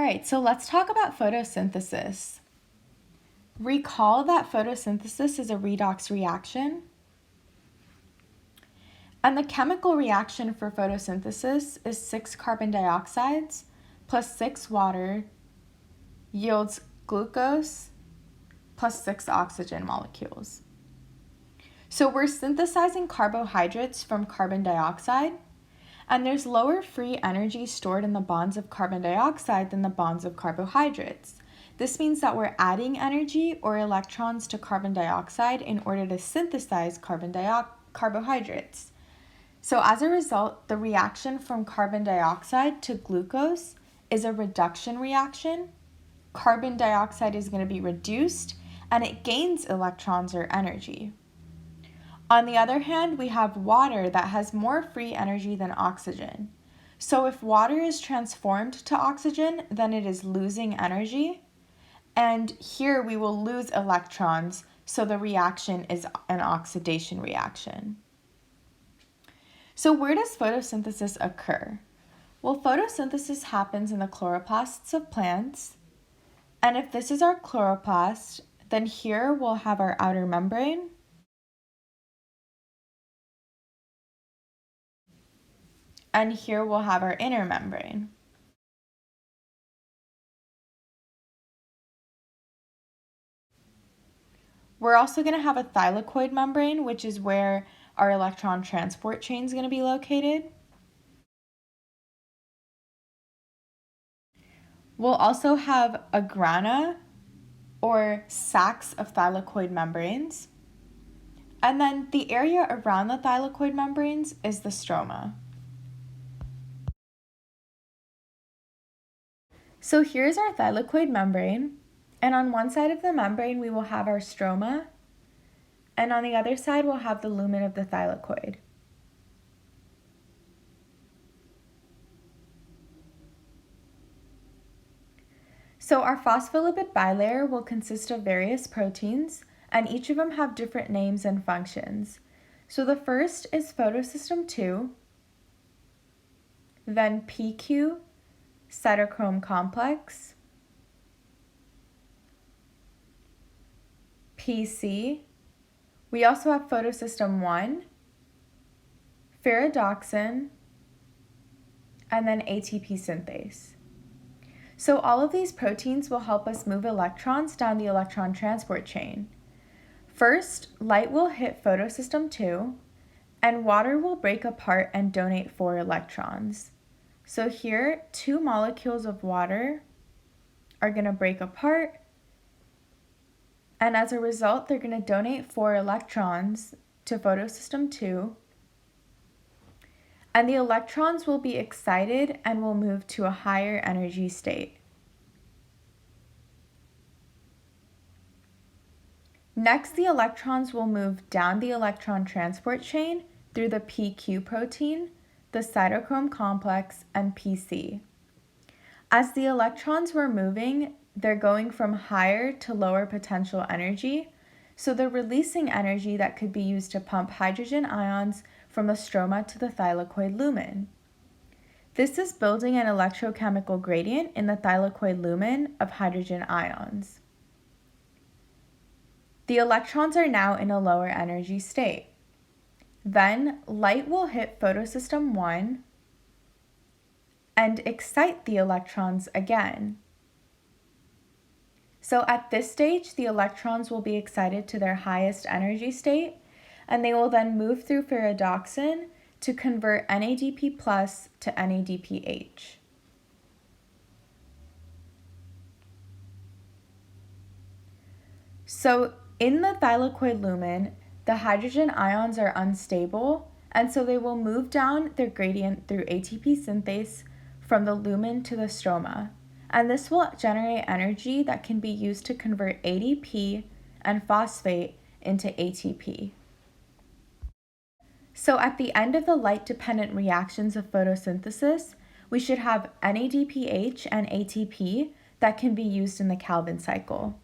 Alright, so let's talk about photosynthesis. Recall that photosynthesis is a redox reaction. And the chemical reaction for photosynthesis is 6 carbon dioxides plus 6 water yields glucose plus 6 oxygen molecules. So we're synthesizing carbohydrates from carbon dioxide, and there's lower free energy stored in the bonds of carbon dioxide than the bonds of carbohydrates. This means that we're adding energy or electrons to carbon dioxide in order to synthesize carbohydrates. So as a result, the reaction from carbon dioxide to glucose is a reduction reaction. Carbon dioxide is going to be reduced and it gains electrons or energy. On the other hand, we have water that has more free energy than oxygen. So if water is transformed to oxygen, then it is losing energy. And here we will lose electrons, so the reaction is an oxidation reaction. So where does photosynthesis occur? Well, photosynthesis happens in the chloroplasts of plants. And if this is our chloroplast, then here we'll have our outer membrane. And here we'll have our inner membrane. We're also going to have a thylakoid membrane, which is where our electron transport chain is going to be located. We'll also have a grana, or sacs of thylakoid membranes. And then the area around the thylakoid membranes is the stroma. So here's our thylakoid membrane, and on one side of the membrane we will have our stroma, and on the other side we'll have the lumen of the thylakoid. So our phospholipid bilayer will consist of various proteins, and each of them have different names and functions. So the first is photosystem 2, then PQ, cytochrome complex, PC. We also have photosystem 1, ferredoxin, and then ATP synthase. So all of these proteins will help us move electrons down the electron transport chain. First, light will hit photosystem 2, and water will break apart and donate 4 electrons. So here, 2 molecules of water are going to break apart, and as a result, they're going to donate 4 electrons to photosystem 2, and the electrons will be excited and will move to a higher energy state. Next, the electrons will move down the electron transport chain through the PQ protein, the cytochrome complex, and PC. As the electrons were moving, they're going from higher to lower potential energy, so they're releasing energy that could be used to pump hydrogen ions from the stroma to the thylakoid lumen. This is building an electrochemical gradient in the thylakoid lumen of hydrogen ions. The electrons are now in a lower energy state. Then light will hit photosystem 1 and excite the electrons again. So at this stage, the electrons will be excited to their highest energy state, and they will then move through ferredoxin to convert NADP+ to NADPH. So in the thylakoid lumen, the hydrogen ions are unstable, and so they will move down their gradient through ATP synthase from the lumen to the stroma. And this will generate energy that can be used to convert ADP and phosphate into ATP. So at the end of the light-dependent reactions of photosynthesis, we should have NADPH and ATP that can be used in the Calvin cycle.